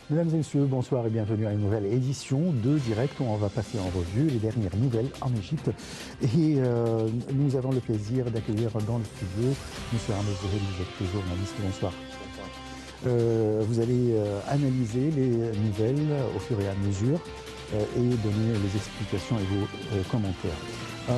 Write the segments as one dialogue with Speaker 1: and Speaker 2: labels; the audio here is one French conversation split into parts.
Speaker 1: Mesdames et messieurs, bonsoir et bienvenue à une nouvelle édition de Direct où on va passer en revue les dernières nouvelles en Égypte. Et nous avons le plaisir d'accueillir dans le studio M. Ahmed Zouheli, vous êtes journaliste, bonsoir. Vous allez analyser les nouvelles au fur et à mesure et donner les explications et vos commentaires.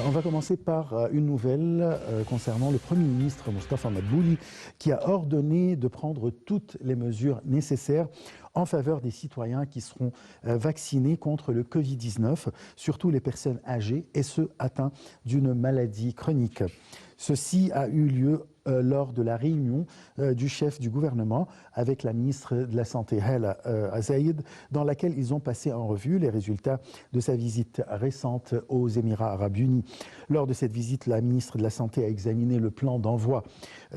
Speaker 1: On va commencer par une nouvelle concernant le Premier ministre Moustapha Madbouli qui a ordonné de prendre toutes les mesures nécessaires en faveur des citoyens qui seront vaccinés contre le Covid-19, surtout les personnes âgées et ceux atteints d'une maladie chronique. Ceci a eu lieu lors de la réunion du chef du gouvernement avec la ministre de la Santé, Hala Azaïd, dans laquelle ils ont passé en revue les résultats de sa visite récente aux Émirats arabes unis. Lors de cette visite, la ministre de la Santé a examiné le plan d'envoi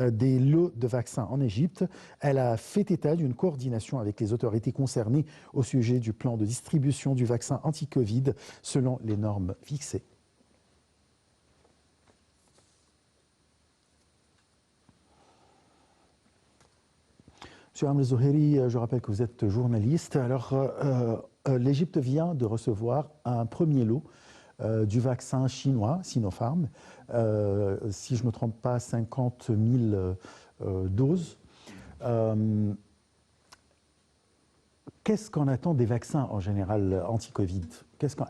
Speaker 1: des lots de vaccins en Égypte. Elle a fait état d'une coordination avec les autorités concernées au sujet du plan de distribution du vaccin anti-Covid selon les normes fixées. Monsieur Ahmed Zouheli, je rappelle que vous êtes journaliste. Alors, l'Égypte vient de recevoir un premier lot du vaccin chinois, Sinopharm. Si je ne me trompe pas, 50 000 doses. Qu'est-ce qu'on attend des vaccins en général anti-Covid?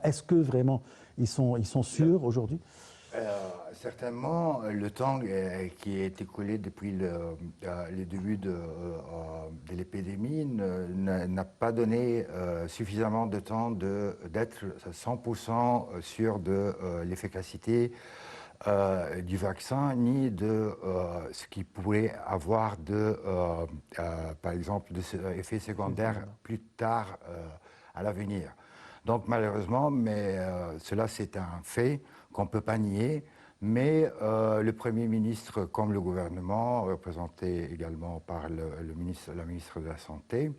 Speaker 1: Est-ce que vraiment ils sont sûrs aujourd'hui?
Speaker 2: Certainement, le temps qui est écoulé depuis le début de l'épidémie n'a pas donné suffisamment de temps d'être 100% sûr de l'efficacité du vaccin, ni de ce qu'il pourrait avoir par exemple, d'effets secondaires plus tard à l'avenir. Donc malheureusement, mais cela c'est un fait qu'on ne peut pas nier, mais le Premier ministre, comme le gouvernement, représenté également par la ministre de la Santé,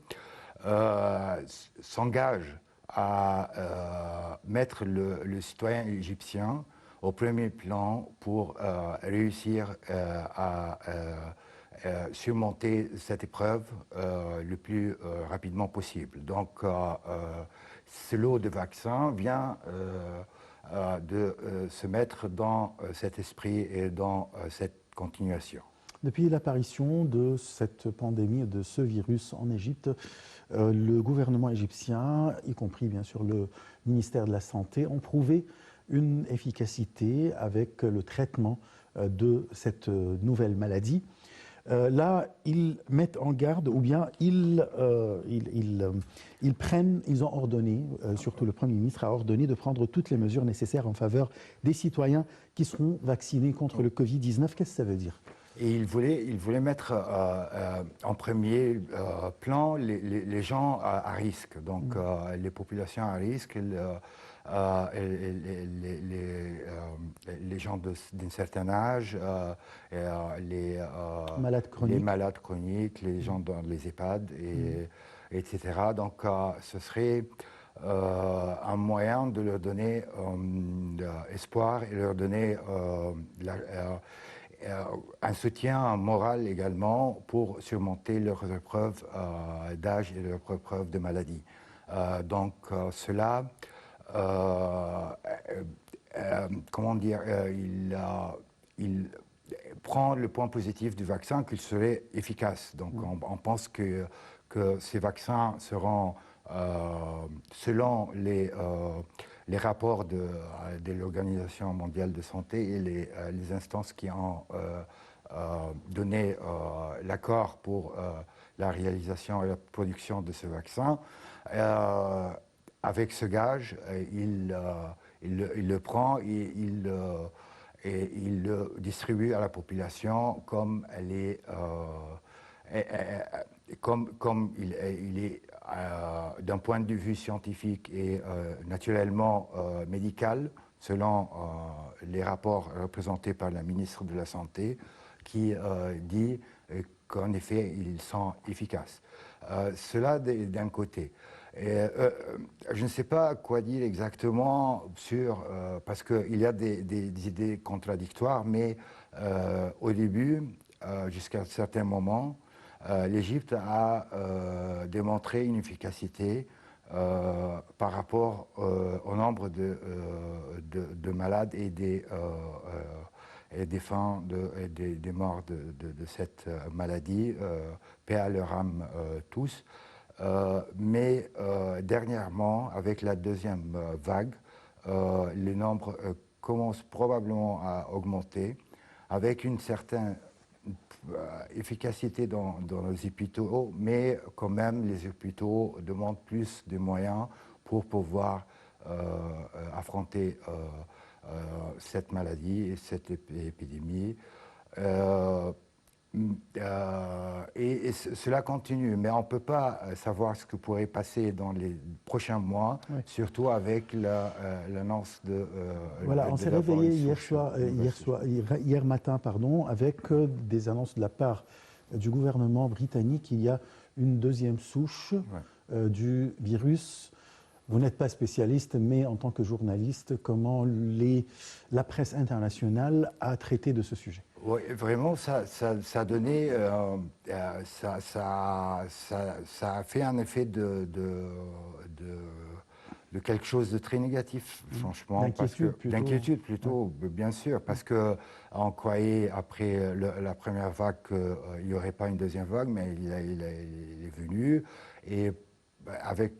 Speaker 2: s'engage à mettre le citoyen égyptien au premier plan pour réussir à surmonter cette épreuve le plus rapidement possible. Donc, ce lot de vaccins vient de se mettre dans cet esprit et dans cette continuation.
Speaker 1: Depuis l'apparition de cette pandémie, de ce virus en Égypte, le gouvernement égyptien, y compris bien sûr le ministère de la Santé, ont prouvé une efficacité avec le traitement de cette nouvelle maladie. Là, ils mettent en garde, ou bien ils ont ordonné, surtout le Premier ministre a ordonné de prendre toutes les mesures nécessaires en faveur des citoyens qui seront vaccinés contre le Covid-19. Qu'est-ce que ça veut dire?
Speaker 2: Et il voulait mettre en premier plan les gens à risque, donc les populations à risque, les gens d'un certain âge, les malades chroniques, les gens dans les EHPAD, etc. Donc ce serait un moyen de leur donner espoir et leur donner un soutien moral également pour surmonter leurs épreuves d'âge et leurs épreuves de maladie. Donc cela, comment dire, il prend le point positif du vaccin qu'il serait efficace. Donc on pense que ces vaccins seront, selon les rapports de l'Organisation mondiale de santé et les instances qui ont donné l'accord pour la réalisation et la production de ce vaccin. Avec ce gage, il le prend et il le distribue à la population comme il est d'un point de vue scientifique et naturellement médical, selon les rapports représentés par la ministre de la Santé, qui dit qu'en effet, ils sont efficaces. Cela d'un côté. Et, je ne sais pas quoi dire exactement parce qu'il y a des idées contradictoires, mais au début, jusqu'à un certain moment, l'Égypte a démontré une efficacité par rapport au nombre de malades et des fins, des morts de cette maladie. Paix à leur âme tous. Mais dernièrement, avec la deuxième vague, les nombres commencent probablement à augmenter avec une certaine efficacité dans les hôpitaux, mais quand même les hôpitaux demandent plus de moyens pour pouvoir affronter cette maladie et cette épidémie. Et cela continue, mais on ne peut pas savoir ce que pourrait passer dans les prochains mois, oui. Surtout avec l'annonce de...
Speaker 1: voilà, on s'est réveillé hier matin, avec des annonces de la part du gouvernement britannique. Il y a une deuxième souche du virus. Vous n'êtes pas spécialiste, mais en tant que journaliste, comment la presse internationale a traité de ce sujet?
Speaker 2: Oui, vraiment, ça a donné, ça a fait un effet de quelque chose de très négatif, franchement. D'inquiétude plutôt, ouais. Bien sûr, parce qu'on croyait après la première vague qu'il n'y aurait pas une deuxième vague, mais il est venu. Et avec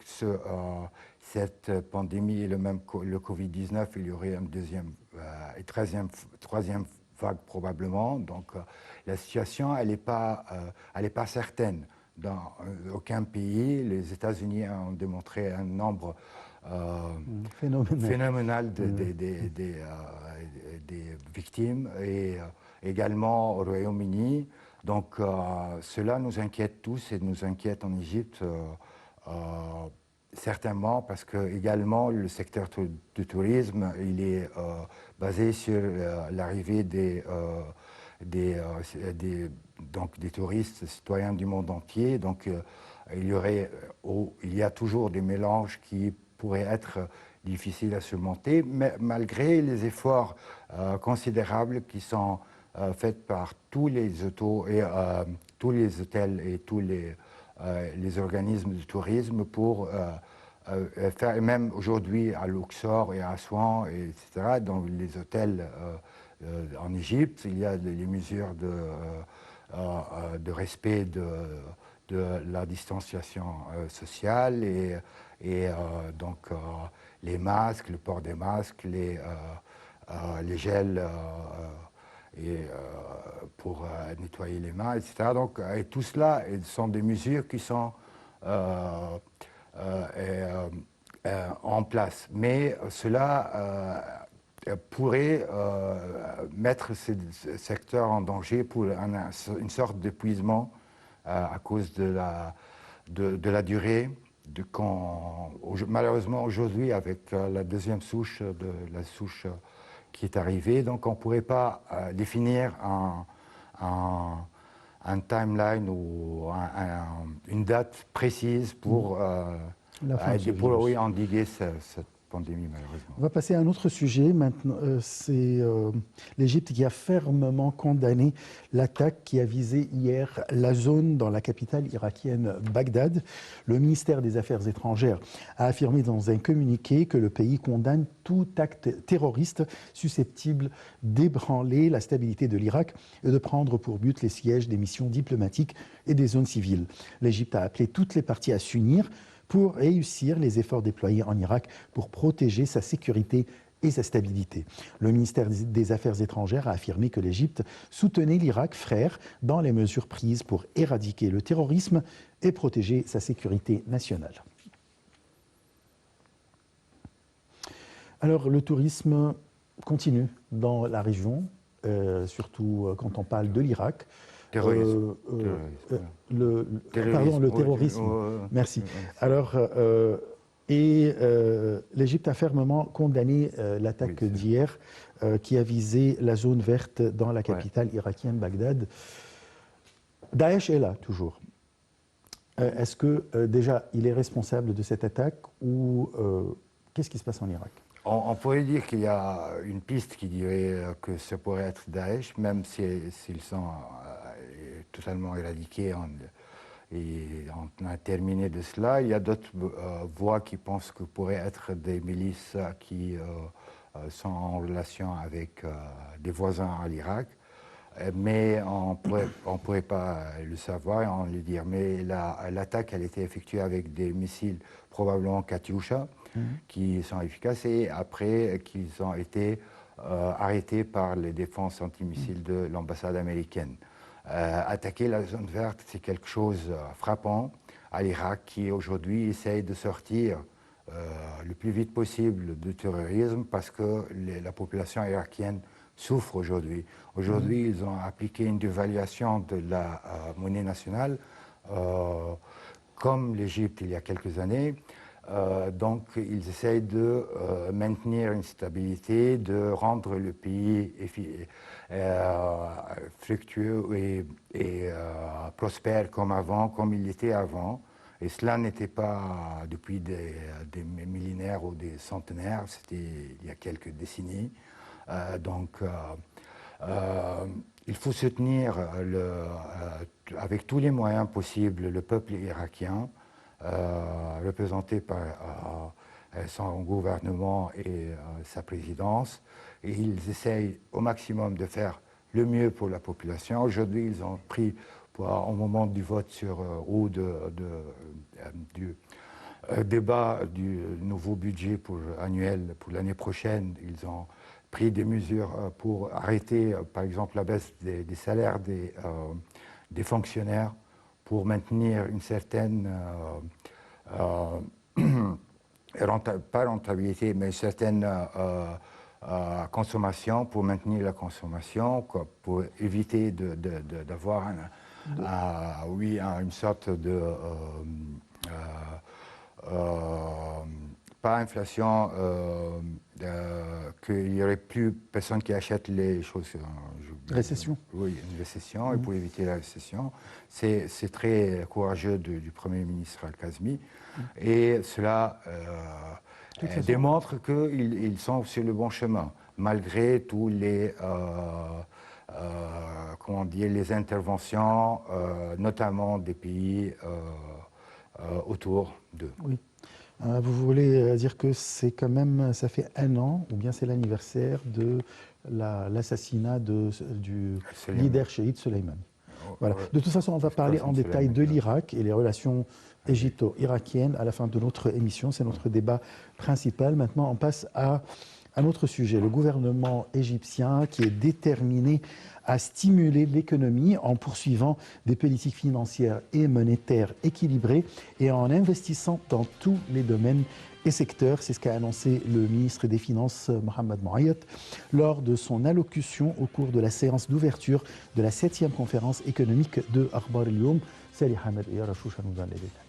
Speaker 2: cette pandémie et le Covid-19, il y aurait une deuxième et troisième vague probablement. Donc la situation, elle n'est pas certaine. Dans aucun pays, les États-Unis ont démontré un nombre phénoménal des victimes, et également au Royaume-Uni. Donc cela nous inquiète tous et nous inquiète en Égypte. Certainement, parce que également le secteur du tourisme, il est basé sur l'arrivée des touristes citoyens du monde entier. Donc il y a toujours des mélanges qui pourraient être difficiles à surmonter, mais malgré les efforts considérables qui sont faits par tous les hôtels et tous les organismes de tourisme pour faire, même aujourd'hui à Luxor et à Assouan, etc., dans les hôtels en Égypte, il y a les mesures de respect de la distanciation sociale et donc les masques, le port des masques, les gels pour nettoyer les mains, etc. Donc, et tout cela sont des mesures qui sont en place. Mais cela pourrait mettre ce secteur en danger pour une sorte d'épuisement à cause de la durée. Malheureusement, aujourd'hui, avec la deuxième souche, la souche qui est arrivée, donc on ne pourrait pas définir un timeline ou une date précise pour endiguer cette pandémie, malheureusement.
Speaker 1: On va passer à un autre sujet maintenant. C'est l'Égypte qui a fermement condamné l'attaque qui a visé hier la zone dans la capitale irakienne Bagdad. Le ministère des Affaires étrangères a affirmé dans un communiqué que le pays condamne tout acte terroriste susceptible d'ébranler la stabilité de l'Irak et de prendre pour but les sièges des missions diplomatiques et des zones civiles. L'Égypte a appelé toutes les parties à s'unir pour réussir les efforts déployés en Irak pour protéger sa sécurité et sa stabilité. Le ministère des Affaires étrangères a affirmé que l'Égypte soutenait l'Irak frère dans les mesures prises pour éradiquer le terrorisme et protéger sa sécurité nationale. Alors, le tourisme continue dans la région, surtout quand on parle de l'Irak.
Speaker 2: Le
Speaker 1: terrorisme. Merci. Alors, l'Égypte a fermement condamné l'attaque d'hier qui a visé la zone verte dans la capitale irakienne, Bagdad. Daesh est là, toujours. Est-ce que, déjà, il est responsable de cette attaque ou qu'est-ce qui se passe en Irak?
Speaker 2: On pourrait dire qu'il y a une piste qui dirait que ça pourrait être Daesh, même s'ils sont totalement éradiqué et on a terminé de cela. Il y a d'autres voix qui pensent que pourraient être des milices qui sont en relation avec des voisins à l'Irak. Mais on ne pourrait pas le savoir et on le dire. Mais l'attaque, elle a été effectuée avec des missiles probablement Katyusha, qui sont efficaces, et après qu'ils ont été arrêtés par les défenses antimissiles de l'ambassade américaine. Attaquer la zone verte, c'est quelque chose de frappant à l'Irak, qui aujourd'hui essaye de sortir le plus vite possible du terrorisme, parce que la population irakienne souffre aujourd'hui. Aujourd'hui, ils ont appliqué une dévaluation de la monnaie nationale, comme l'Égypte il y a quelques années. Donc, ils essayent de maintenir une stabilité, de rendre le pays fructueux et prospère comme avant, comme il était avant. Et cela n'était pas depuis des millénaires ou des centenaires, c'était il y a quelques décennies. Il faut soutenir avec tous les moyens possibles le peuple irakien, représenté par son gouvernement et sa présidence. Et ils essayent au maximum de faire le mieux pour la population. Aujourd'hui, ils ont pris, au moment du vote du débat du nouveau budget annuel pour l'année prochaine, ils ont pris des mesures pour arrêter, par exemple, la baisse des salaires des fonctionnaires, pour maintenir une certaine, pas rentabilité, mais une certaine consommation, pour maintenir la consommation, pour éviter d'avoir une sorte de... pas inflation, qu'il n'y aurait plus personne qui achète les choses.
Speaker 1: Récession.
Speaker 2: Oui, une récession, et pour éviter la récession. C'est très courageux du Premier ministre Al-Kazmi, et cela démontre qu'ils sont sur le bon chemin, malgré tous les, les interventions, notamment des pays autour d'eux.
Speaker 1: Oui. Vous voulez dire que c'est quand même, ça fait 1 an, ou bien c'est l'anniversaire de l'assassinat du leader chiite Soleimani. Voilà. De toute façon, on va parler en détail de l'Irak et les relations égypto-irakiennes à la fin de notre émission. C'est notre débat principal. Maintenant, on passe à un autre sujet. Le gouvernement égyptien qui est déterminé à stimuler l'économie en poursuivant des politiques financières et monétaires équilibrées et en investissant dans tous les domaines et secteurs. C'est ce qu'a annoncé le ministre des Finances, Mohamed Moayed, lors de son allocution au cours de la séance d'ouverture de la 7e conférence économique de Akhbar al-Youm. Salih Ahmed et Yarashoucha nous donnent les détails.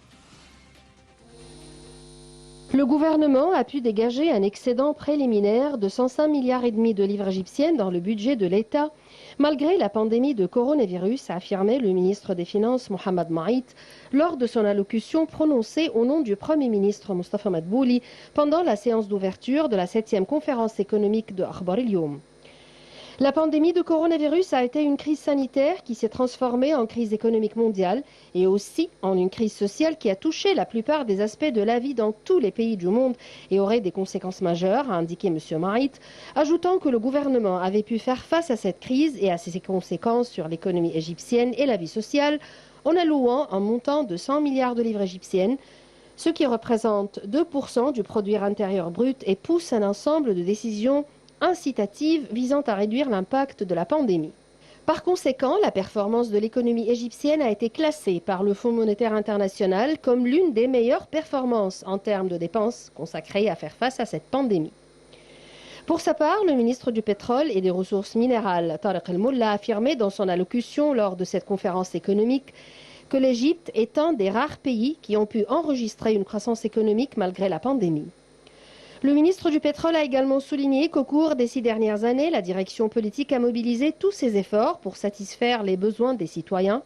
Speaker 3: Le gouvernement a pu dégager un excédent préliminaire de 105,5 milliards de livres égyptiennes dans le budget de l'État, malgré la pandémie de coronavirus, a affirmé le ministre des Finances Mohamed Moayed lors de son allocution prononcée au nom du Premier ministre Mustafa Madbouli pendant la séance d'ouverture de la 7e conférence économique de Akhbar al-Youm. La pandémie de coronavirus a été une crise sanitaire qui s'est transformée en crise économique mondiale et aussi en une crise sociale qui a touché la plupart des aspects de la vie dans tous les pays du monde et aurait des conséquences majeures, a indiqué M. Moayed, ajoutant que le gouvernement avait pu faire face à cette crise et à ses conséquences sur l'économie égyptienne et la vie sociale en allouant un montant de 100 milliards de livres égyptiennes, ce qui représente 2% du produit intérieur brut et pousse un ensemble de décisions incitative visant à réduire l'impact de la pandémie. Par conséquent, la performance de l'économie égyptienne a été classée par le Fonds monétaire international comme l'une des meilleures performances en termes de dépenses consacrées à faire face à cette pandémie. Pour sa part, le ministre du Pétrole et des Ressources minérales, Tariq El-Molla, a affirmé dans son allocution lors de cette conférence économique que l'Égypte est un des rares pays qui ont pu enregistrer une croissance économique malgré la pandémie. Le ministre du Pétrole a également souligné qu'au cours des 6 dernières années, la direction politique a mobilisé tous ses efforts pour satisfaire les besoins des citoyens.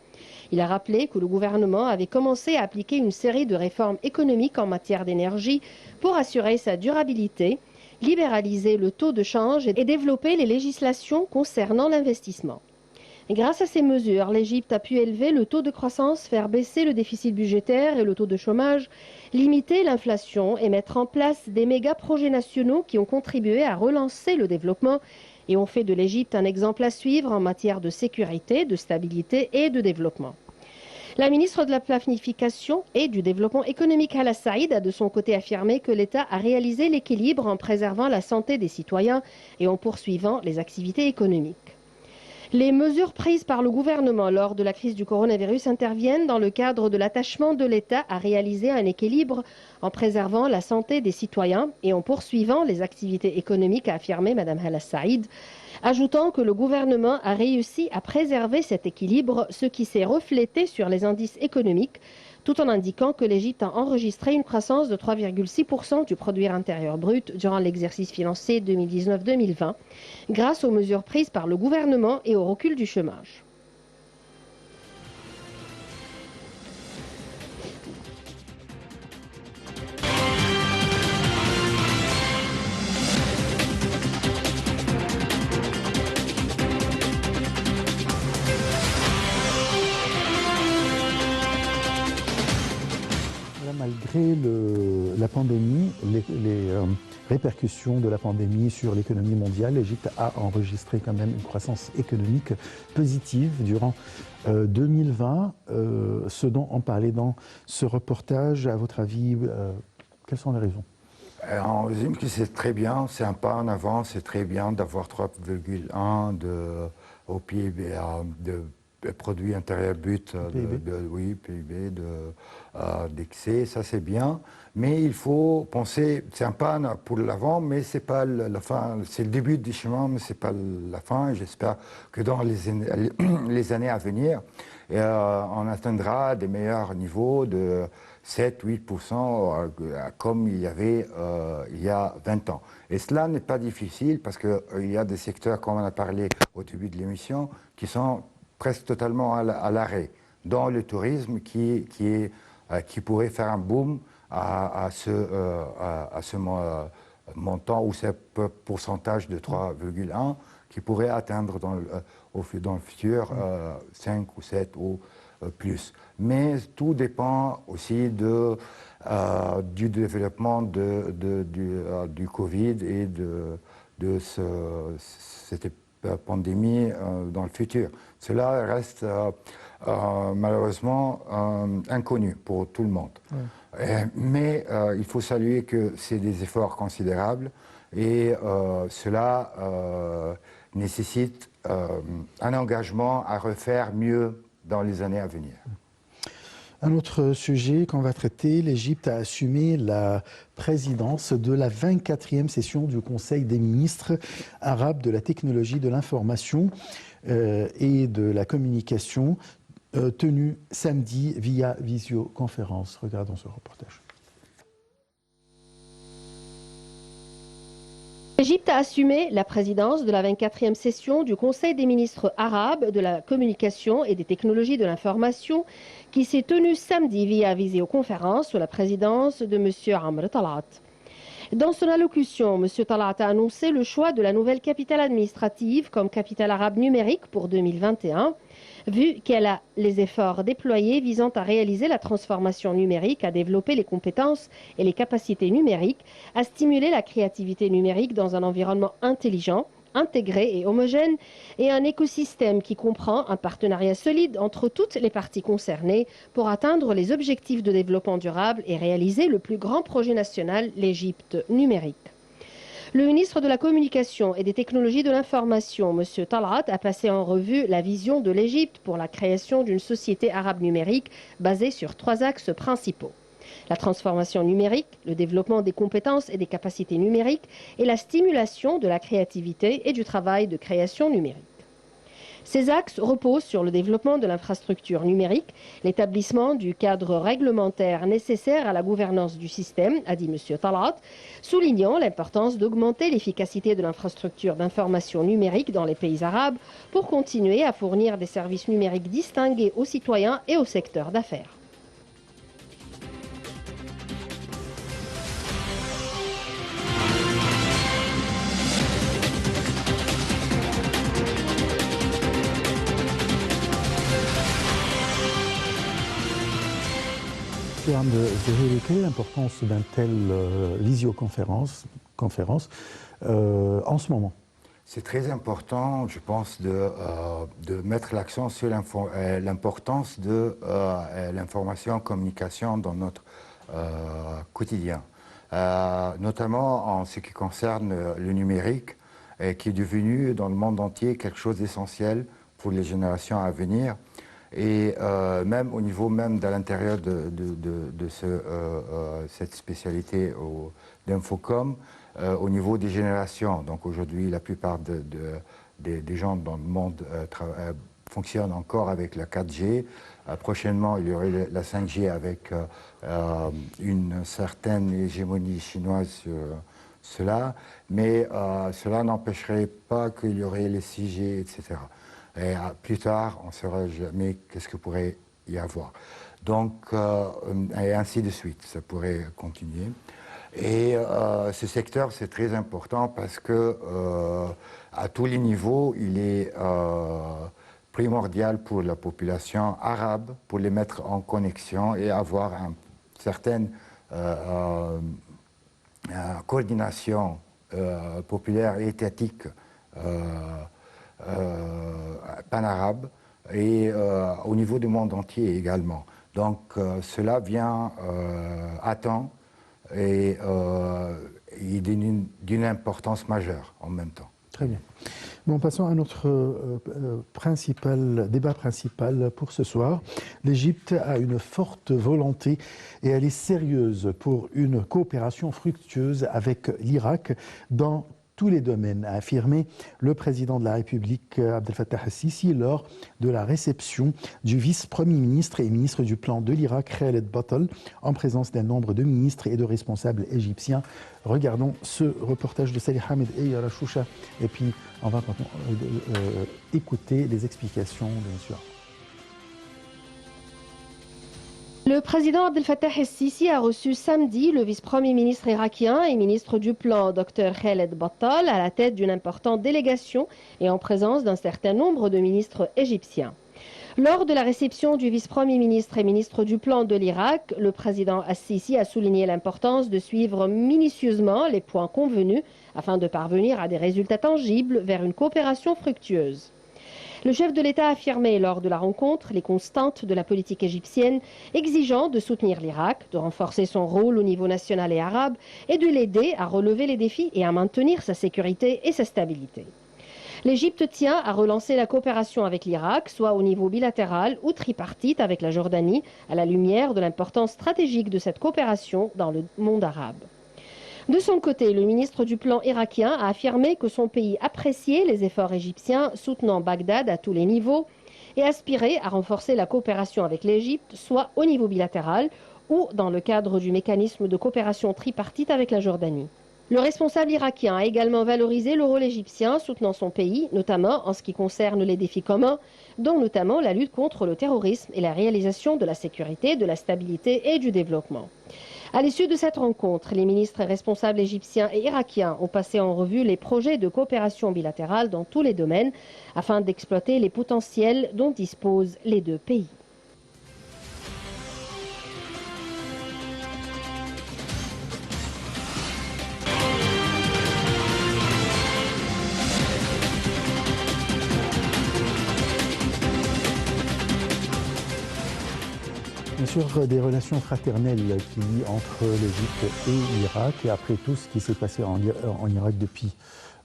Speaker 3: Il a rappelé que le gouvernement avait commencé à appliquer une série de réformes économiques en matière d'énergie pour assurer sa durabilité, libéraliser le taux de change et développer les législations concernant l'investissement. Et grâce à ces mesures, l'Égypte a pu élever le taux de croissance, faire baisser le déficit budgétaire et le taux de chômage, limiter l'inflation et mettre en place des méga-projets nationaux qui ont contribué à relancer le développement et ont fait de l'Égypte un exemple à suivre en matière de sécurité, de stabilité et de développement. La ministre de la Planification et du Développement économique Hala Saïd a de son côté affirmé que l'État a réalisé l'équilibre en préservant la santé des citoyens et en poursuivant les activités économiques. Les mesures prises par le gouvernement lors de la crise du coronavirus interviennent dans le cadre de l'attachement de l'État à réaliser un équilibre en préservant la santé des citoyens et en poursuivant les activités économiques, a affirmé Mme Hala Saïd, ajoutant que le gouvernement a réussi à préserver cet équilibre, ce qui s'est reflété sur les indices économiques, tout en indiquant que l'Égypte a enregistré une croissance de 3,6% du produit intérieur brut durant l'exercice financier 2019-2020, grâce aux mesures prises par le gouvernement et au recul du chômage.
Speaker 1: Malgré la pandémie, les répercussions de la pandémie sur l'économie mondiale, l'Égypte a enregistré quand même une croissance économique positive durant 2020. Ce dont on parlait dans ce reportage, à votre avis, quelles sont les raisons?
Speaker 2: On résume que c'est très bien, c'est un pas en avant, c'est très bien d'avoir 3,1 au PIB, de produit intérieur brut, PIB d'excès, ça c'est bien, mais il faut penser, c'est un pas pour l'avant, mais c'est pas la fin, c'est le début du chemin, mais c'est pas la fin. J'espère que dans les années à venir, on atteindra des meilleurs niveaux de 7-8% comme il y avait il y a 20 ans. Et cela n'est pas difficile parce qu'il y a des secteurs, comme on a parlé au début de l'émission, qui sont presque totalement à l'arrêt, dans le tourisme qui pourrait faire un boom à ce montant ou ce pourcentage de 3,1 qui pourrait atteindre dans le futur 5 ou 7 ou plus. Mais tout dépend aussi du développement du Covid et de cette pandémie dans le futur. Cela reste malheureusement inconnu pour tout le monde. Ouais. Mais il faut saluer que c'est des efforts considérables et cela nécessite un engagement à refaire mieux dans les années à venir.
Speaker 1: Un autre sujet qu'on va traiter, l'Égypte a assumé la présidence de la 24e session du Conseil des ministres arabes de la technologie de l'information et de la communication, tenue samedi via visioconférence. Regardons ce reportage.
Speaker 3: L'Égypte a assumé la présidence de la 24e session du Conseil des ministres arabes de la communication et des technologies de l'information qui s'est tenue samedi via visioconférence sous la présidence de M. Amr Talat. Dans son allocution, M. Talat a annoncé le choix de la nouvelle capitale administrative comme capitale arabe numérique pour 2021, vu qu'elle a les efforts déployés visant à réaliser la transformation numérique, à développer les compétences et les capacités numériques, à stimuler la créativité numérique dans un environnement intelligent, intégré et homogène, et un écosystème qui comprend un partenariat solide entre toutes les parties concernées pour atteindre les objectifs de développement durable et réaliser le plus grand projet national, l'Égypte numérique. Le ministre de la Communication et des Technologies de l'Information, M. Talat, a passé en revue la vision de l'Égypte pour la création d'une société arabe numérique basée sur 3 axes principaux. La transformation numérique, le développement des compétences et des capacités numériques et la stimulation de la créativité et du travail de création numérique. Ces axes reposent sur le développement de l'infrastructure numérique, l'établissement du cadre réglementaire nécessaire à la gouvernance du système, a dit M. Talat, soulignant l'importance d'augmenter l'efficacité de l'infrastructure d'information numérique dans les pays arabes pour continuer à fournir des services numériques distingués aux citoyens et au secteur d'affaires.
Speaker 1: Monsieur Hamd Zeheli, quelle est l'importance d'un tel visioconférence en ce moment?
Speaker 2: C'est très important, je pense, de mettre l'accent sur l'importance de l'information, communication dans notre quotidien, notamment en ce qui concerne le numérique, qui est devenu dans le monde entier quelque chose d'essentiel pour les générations à venir. Et même au niveau même de l'intérieur de cette spécialité d'Infocom, au niveau des générations. Donc aujourd'hui, la plupart des gens dans le monde fonctionnent encore avec la 4G. Prochainement, il y aurait la 5G avec une certaine hégémonie chinoise sur cela, mais cela n'empêcherait pas qu'il y aurait les 6G, etc. Et plus tard, on ne saura jamais qu'est-ce que pourrait y avoir. Donc, et ainsi de suite, ça pourrait continuer. Et ce secteur, c'est très important parce que à tous les niveaux, il est primordial pour la population arabe, pour les mettre en connexion et avoir une certaine coordination populaire et étatique pan-arabe et au niveau du monde entier également. Donc cela vient à temps et d'une importance majeure en même temps.
Speaker 1: Très bien. Bon, passons à notre débat principal pour ce soir. L'Égypte a une forte volonté et elle est sérieuse pour une coopération fructueuse avec l'Irak dans tous les domaines, a affirmé le président de la République Abdel Fattah el-Sisi lors de la réception du vice-premier ministre et ministre du plan de l'Irak, Khaled Battal, en présence d'un nombre de ministres et de responsables égyptiens. Regardons ce reportage de Salih Hamid et Yara Choucha, et puis on va écouter les explications de M.
Speaker 3: Le président Abdel Fattah el-Sisi a reçu samedi le vice-premier ministre irakien et ministre du plan, Dr Khaled Battal, à la tête d'une importante délégation et en présence d'un certain nombre de ministres égyptiens. Lors de la réception du vice-premier ministre et ministre du plan de l'Irak, le président al-Sisi a souligné l'importance de suivre minutieusement les points convenus afin de parvenir à des résultats tangibles vers une coopération fructueuse. Le chef de l'État a affirmé lors de la rencontre les constantes de la politique égyptienne, exigeant de soutenir l'Irak, de renforcer son rôle au niveau national et arabe et de l'aider à relever les défis et à maintenir sa sécurité et sa stabilité. L'Égypte tient à relancer la coopération avec l'Irak, soit au niveau bilatéral ou tripartite avec la Jordanie, à la lumière de l'importance stratégique de cette coopération dans le monde arabe. De son côté, le ministre du plan irakien a affirmé que son pays appréciait les efforts égyptiens soutenant Bagdad à tous les niveaux et aspirait à renforcer la coopération avec l'Égypte, soit au niveau bilatéral ou dans le cadre du mécanisme de coopération tripartite avec la Jordanie. Le responsable irakien a également valorisé le rôle égyptien soutenant son pays, notamment en ce qui concerne les défis communs, dont notamment la lutte contre le terrorisme et la réalisation de la sécurité, de la stabilité et du développement. À l'issue de cette rencontre, les ministres et responsables égyptiens et irakiens ont passé en revue les projets de coopération bilatérale dans tous les domaines afin d'exploiter les potentiels dont disposent les deux pays.
Speaker 1: Bien sûr, des relations fraternelles qui lient entre l'Égypte et l'Irak. Et après tout ce qui s'est passé en Irak depuis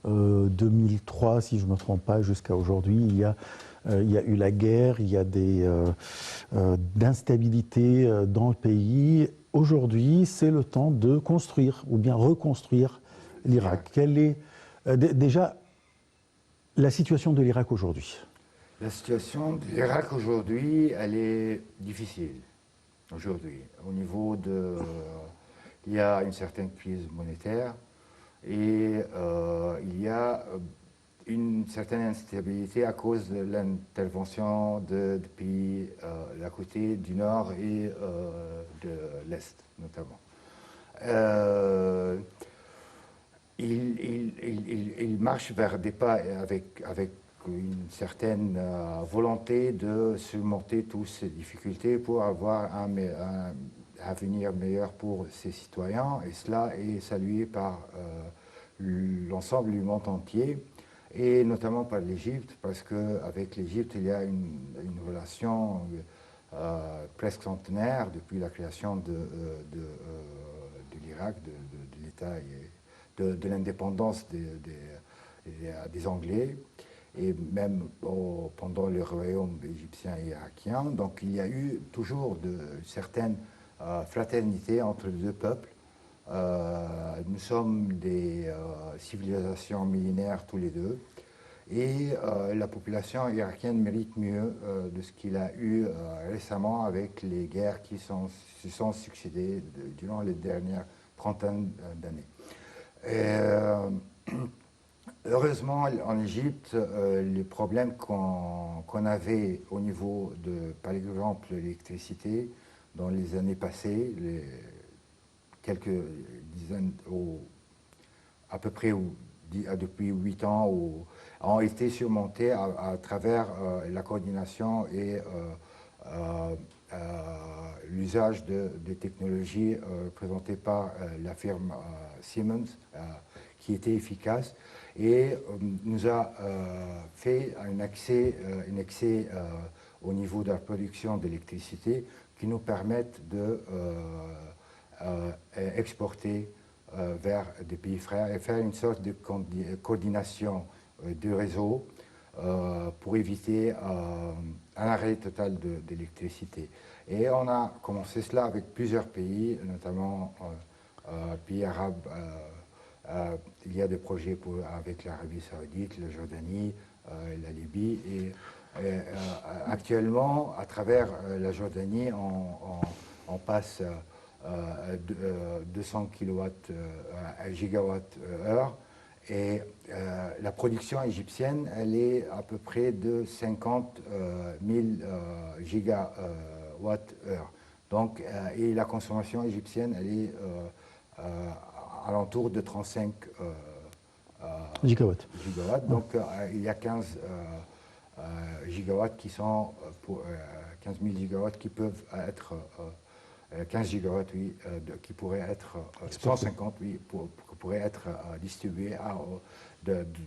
Speaker 1: 2003, si je ne me trompe pas, jusqu'à aujourd'hui, il y a eu la guerre, il y a d'instabilité dans le pays. Aujourd'hui, c'est le temps de construire ou bien reconstruire l'Irak. Quelle est déjà la situation de l'Irak aujourd'hui?
Speaker 2: La situation de l'Irak aujourd'hui, elle est difficile. Aujourd'hui, au niveau de... il y a une certaine crise monétaire et il y a une certaine instabilité à cause de l'intervention de pays à côté du nord et de l'est notamment. Il marche vers des pas avec une certaine volonté de surmonter toutes ces difficultés pour avoir avenir meilleur pour ses citoyens, et cela est salué par l'ensemble du monde entier, et notamment par l'Égypte, parce qu'avec l'Égypte, il y a une relation presque centenaire depuis la création de l'Irak, de l'État et de l'indépendance des Anglais, et même pendant le royaume égyptien et irakien. Donc il y a eu toujours certaines fraternités entre les deux peuples. Nous sommes des civilisations millénaires tous les deux, et la population irakienne mérite mieux de ce qu'il a eu récemment avec les guerres qui se sont succédées durant les dernières trentaine d'années. Heureusement, en Égypte, les problèmes qu'on avait au niveau de, par exemple, l'électricité dans les années passées, quelques dizaines, à peu près depuis 8 ans, ont été surmontés à travers la coordination et l'usage des technologies présentées par la firme Siemens, qui était efficace et nous a fait un accès au niveau de la production d'électricité qui nous permettent d'exporter vers des pays frères et faire une sorte de coordination du réseau pour éviter un arrêt total d'électricité. Et on a commencé cela avec plusieurs pays, notamment pays arabes. Il y a des projets avec l'Arabie Saoudite, la Jordanie, la Libye. Et actuellement, à travers la Jordanie, on passe 200 gigawatts-heure. Et la production égyptienne, elle est à peu près de 50 000 gigawatts-heure. Donc, et la consommation égyptienne, elle est alentour de 35
Speaker 1: gigawatts.
Speaker 2: Donc, il y a 15 gigawatts qui sont 15 000 gigawatts qui peuvent être 15 gigawatts, oui, qui pourraient être 150, oui, pourraient être distribués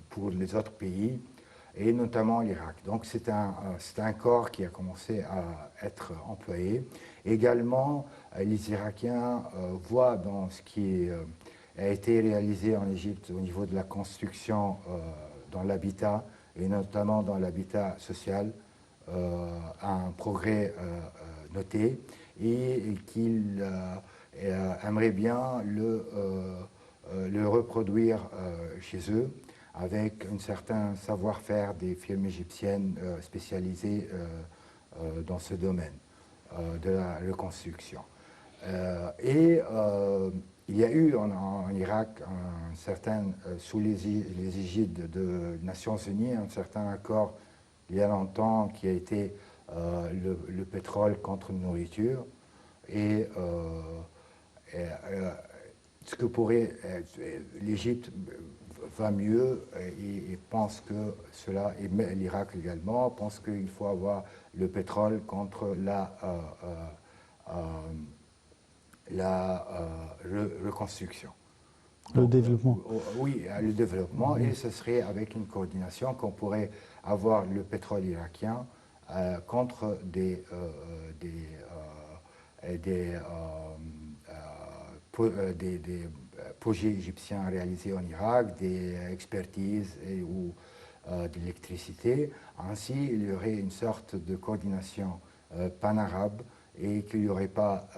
Speaker 2: pour les autres pays, et notamment l'Irak. Donc c'est un corps qui a commencé à être employé. Également, les Irakiens voient dans ce qui a été réalisé en Égypte au niveau de la construction dans l'habitat, et notamment dans l'habitat social, un progrès noté, et qu'ils aimeraient bien le reproduire chez eux avec un certain savoir-faire des firmes égyptiennes spécialisées dans ce domaine de la reconstruction. Il y a eu en Irak sous les égides des Nations Unies, un certain accord il y a longtemps qui a été le pétrole contre la nourriture, et ce que pourrait l'Égypte va mieux et pense que cela, et l'Irak également, pense qu'il faut avoir le pétrole contre la reconstruction.
Speaker 1: Le développement.
Speaker 2: Oui, le développement, et ce serait avec une coordination qu'on pourrait avoir le pétrole irakien contre des projets égyptiens réalisés en Irak, des expertises ou de l'électricité. Ainsi, il y aurait une sorte de coordination pan-arabe, et qu'il n'y aurait pas...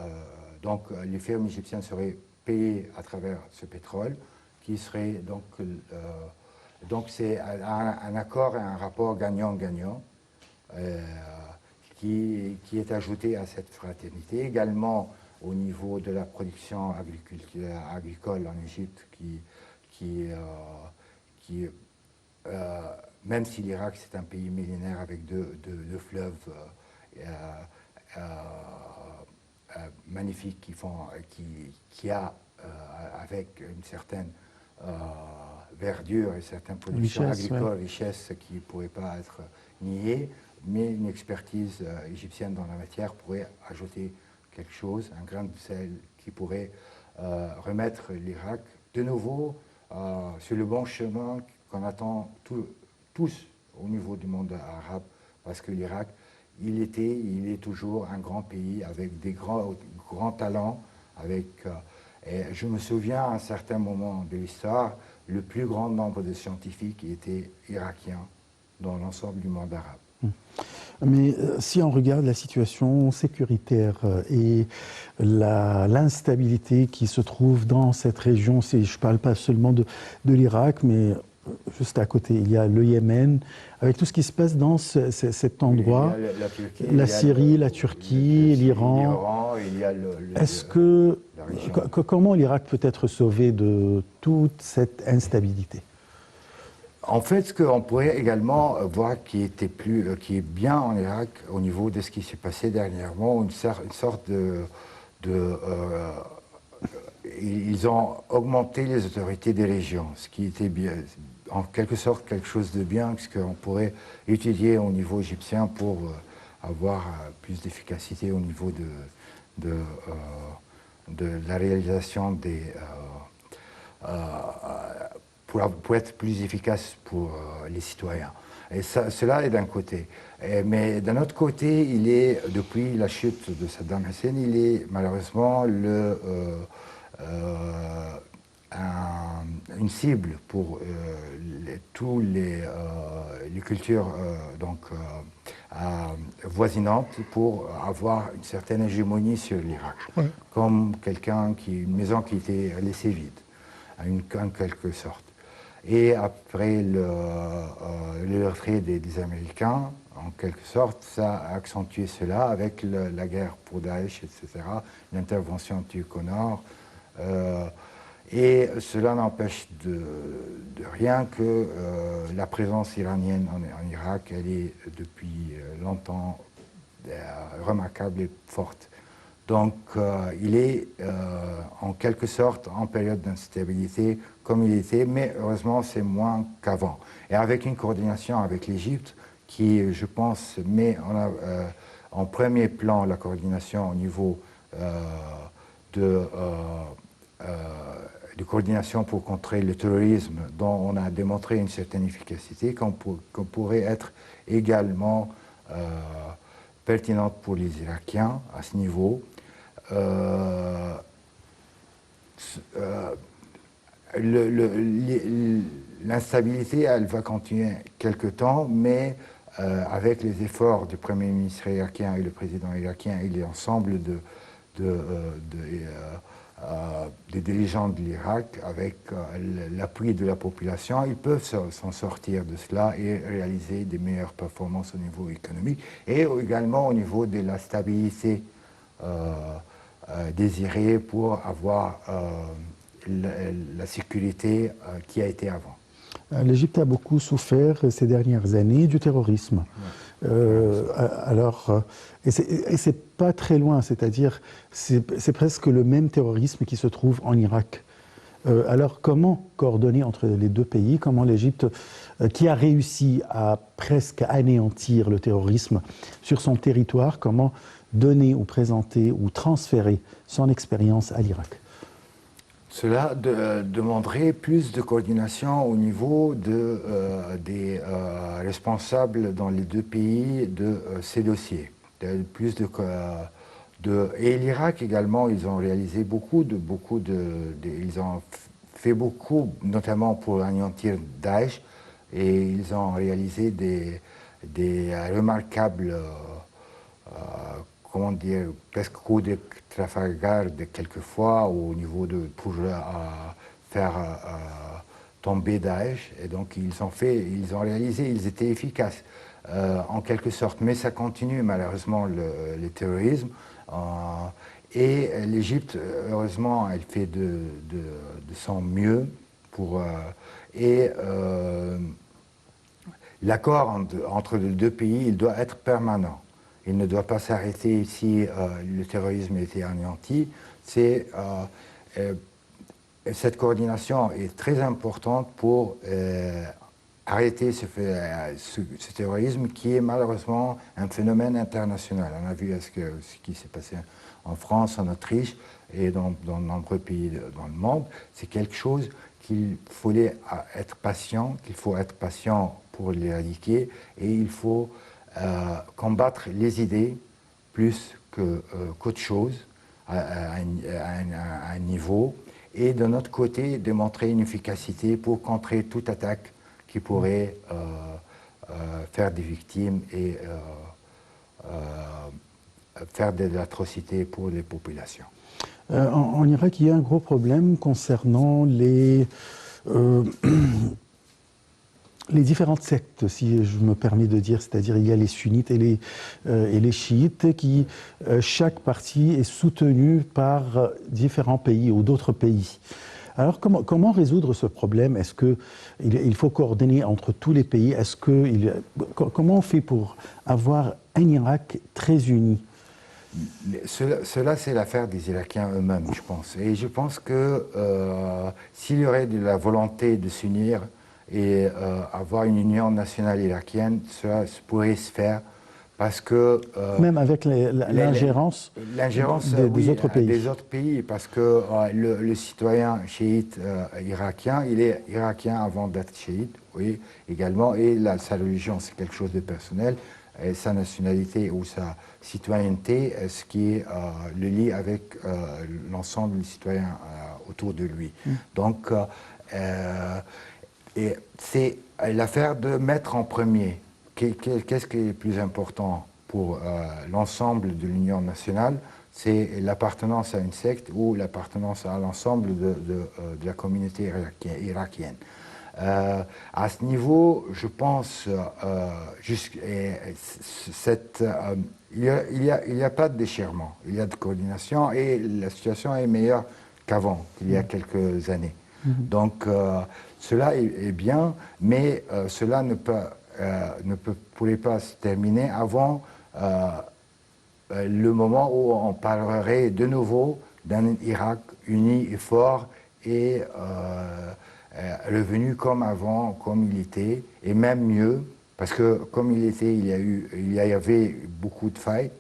Speaker 2: donc, les firmes égyptiennes seraient payées à travers ce pétrole, qui serait donc... donc, c'est un accord et un rapport gagnant-gagnant qui est ajouté à cette fraternité. Également, au niveau de la production agricole en Égypte, même si l'Irak c'est un pays millénaire avec deux fleuves magnifiques qui a avec une certaine verdure et certaines productions agricoles, richesses qui ne pourraient pas être niées, mais une expertise égyptienne dans la matière pourrait ajouter quelque chose, un grain de sel qui pourrait remettre l'Irak de nouveau sur le bon chemin qu'on attend tous au niveau du monde arabe, parce que l'Irak, il est toujours un grand pays avec des grands talents. Et je me souviens à un certain moment de l'histoire, le plus grand nombre de scientifiques étaient irakiens dans l'ensemble du monde arabe.
Speaker 1: Mais si on regarde la situation sécuritaire et l'instabilité qui se trouve dans cette région, je ne parle pas seulement de l'Irak, mais juste à côté, il y a le Yémen, avec tout ce qui se passe dans cet endroit,
Speaker 2: il y a la Turquie,
Speaker 1: la Syrie, la Turquie, l'Iran.
Speaker 2: Il y a
Speaker 1: comment l'Irak peut être sauvé de toute cette instabilité?
Speaker 2: En fait, ce qu'on pourrait également voir qui est bien en Irak au niveau de ce qui s'est passé dernièrement, une sorte ils ont augmenté les autorités des régions, ce qui était bien, en quelque sorte quelque chose de bien, ce qu'on pourrait étudier au niveau égyptien pour avoir plus d'efficacité au niveau de la réalisation pour être plus efficace pour les citoyens. Et cela est d'un côté. Mais d'un autre côté, depuis la chute de Saddam Hussein, il est malheureusement une cible pour toutes les cultures voisinantes pour avoir une certaine hégémonie sur l'Irak. Oui. Comme une maison qui était laissée vide, en quelque sorte. Et après le retrait des Américains, en quelque sorte, ça a accentué cela avec la guerre pour Daesh, etc., l'intervention turque au nord. Et cela n'empêche de rien que la présence iranienne en Irak, elle est depuis longtemps remarquable et forte. Donc il est en quelque sorte en période d'instabilité comme il était, mais heureusement c'est moins qu'avant. Et avec une coordination avec l'Égypte qui, je pense, met en premier plan la coordination au niveau de coordination pour contrer le terrorisme dont on a démontré une certaine efficacité, qu'on pourrait être également pertinente pour les Irakiens à ce niveau. L'instabilité, elle va continuer quelque temps, mais avec les efforts du Premier ministre irakien et le président irakien et l'ensemble des dirigeants de l'Irak, avec l'appui de la population, ils peuvent s'en sortir de cela et réaliser des meilleures performances au niveau économique et également au niveau de la stabilité désirée pour avoir la sécurité qui a été avant.
Speaker 1: L'Égypte a beaucoup souffert ces dernières années du terrorisme. Et c'est pas très loin, c'est-à-dire c'est presque le même terrorisme qui se trouve en Irak. Alors comment coordonner entre les deux pays? Comment l'Égypte, qui a réussi à presque anéantir le terrorisme sur son territoire, comment donner ou présenter ou transférer son expérience à l'Irak?
Speaker 2: Cela demanderait plus de coordination au niveau des responsables dans les deux pays de ces dossiers. Et l'Irak également, ils ont réalisé ils ont fait beaucoup, notamment pour anéantir Daesh, et ils ont réalisé des remarquables, comment dire, presque coups de Trafalgar quelquefois au niveau pour faire tomber Daesh. Et donc ils ont réalisé, ils étaient efficaces en quelque sorte. Mais ça continue malheureusement le terrorisme. Et l'Égypte, heureusement, elle fait de son mieux pour... l'accord entre les deux pays, il doit être permanent. Il ne doit pas s'arrêter si le terrorisme a été anéanti. Cette coordination est très importante pour arrêter ce terrorisme qui est malheureusement un phénomène international. On a vu ce qui s'est passé en France, en Autriche et dans de nombreux pays dans le monde. C'est quelque chose qu'il faut être patient pour l'éradiquer, et il faut combattre les idées plus qu'autre chose à un niveau, et de notre côté démontrer une efficacité pour contrer toute attaque qui pourrait faire des victimes et faire des atrocités pour les populations.
Speaker 1: En Irak, il y a un gros problème concernant les différentes sectes, si je me permets de dire, c'est-à-dire il y a les sunnites et les chiites, qui chaque parti est soutenu par différents pays ou d'autres pays. Alors comment résoudre ce problème? Est-ce qu'il faut coordonner entre tous les pays? Comment on fait pour avoir un Irak très uni?
Speaker 2: Cela, c'est l'affaire des Irakiens eux-mêmes, je pense. Et je pense que s'il y aurait de la volonté de s'unir et avoir une union nationale irakienne, cela pourrait se faire, parce que...
Speaker 1: même avec l'ingérence des autres pays.
Speaker 2: Des autres pays, parce que le citoyen chiite irakien, il est irakien avant d'être chiite, oui, également, et sa religion, c'est quelque chose de personnel, et sa nationalité ou sa citoyenneté, ce qui le lie avec l'ensemble des citoyens autour de lui. Donc, et c'est l'affaire de mettre en premier qu'est-ce qui est le plus important pour l'ensemble de l'Union nationale, c'est l'appartenance à une secte ou l'appartenance à l'ensemble de la communauté irakienne. À ce niveau, je pense, il n'y a pas de déchirement, il y a de coordination, et la situation est meilleure qu'avant, il y a quelques années. Donc cela est bien, mais cela ne pourrait pas se terminer avant le moment où on parlerait de nouveau d'un Irak uni et fort et revenu comme avant, comme il était, et même mieux, parce que comme il était, il y avait beaucoup de failles,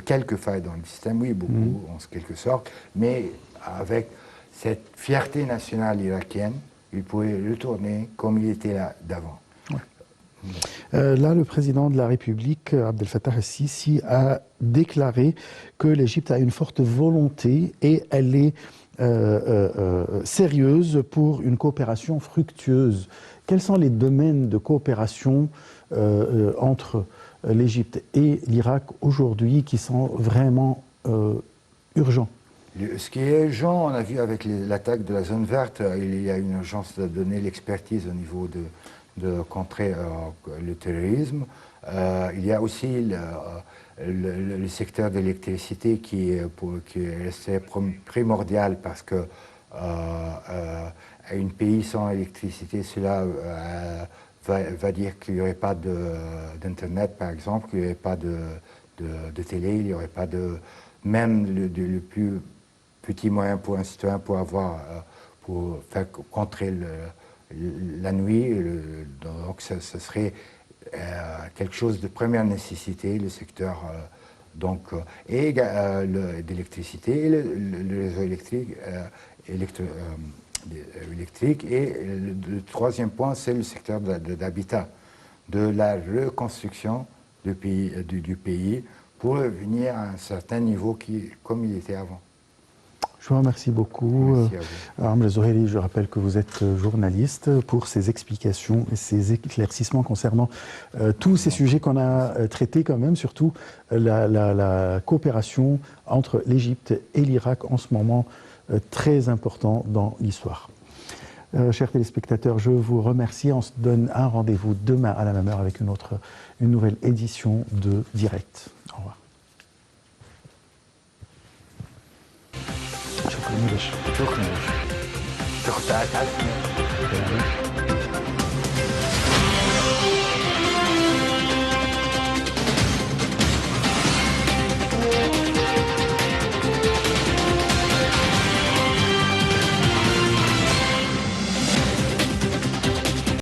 Speaker 2: quelques failles dans le système, oui, beaucoup en quelque sorte, mais avec cette fierté nationale irakienne, il pouvait retourner comme il était là d'avant.
Speaker 1: Là, le président de la République, Abdel Fattah el-Sisi, a déclaré que l'Égypte a une forte volonté et elle est sérieuse pour une coopération fructueuse. Quels sont les domaines de coopération entre l'Égypte et l'Irak aujourd'hui qui sont vraiment urgents?
Speaker 2: Ce qui est urgent, on a vu avec l'attaque de la zone verte, il y a une urgence de donner l'expertise au niveau de contrer le terrorisme. Il y a aussi le secteur de l'électricité qui est primordial, parce que un pays sans électricité, cela va dire qu'il n'y aurait pas d'Internet, par exemple, qu'il n'y aurait pas de télé, il n'y aurait pas même le plus petit moyen pour un citoyen pour faire contrer la nuit. Donc ce serait quelque chose de première nécessité, le secteur d'électricité et le réseau électrique. Et le troisième point, c'est le secteur d'habitat, de la reconstruction du pays pour revenir à un certain niveau comme il était avant.
Speaker 1: Je vous remercie beaucoup.
Speaker 2: Merci à vous.
Speaker 1: Amr Zoheri, je rappelle que vous êtes journaliste, pour ces explications et ces éclaircissements concernant tous ces sujets qu'on a traités quand même, surtout la coopération entre l'Égypte et l'Irak en ce moment, très important dans l'histoire. Chers téléspectateurs, je vous remercie. On se donne un rendez-vous demain à la même heure avec une nouvelle édition de Direct. Au revoir.
Speaker 2: شكرا.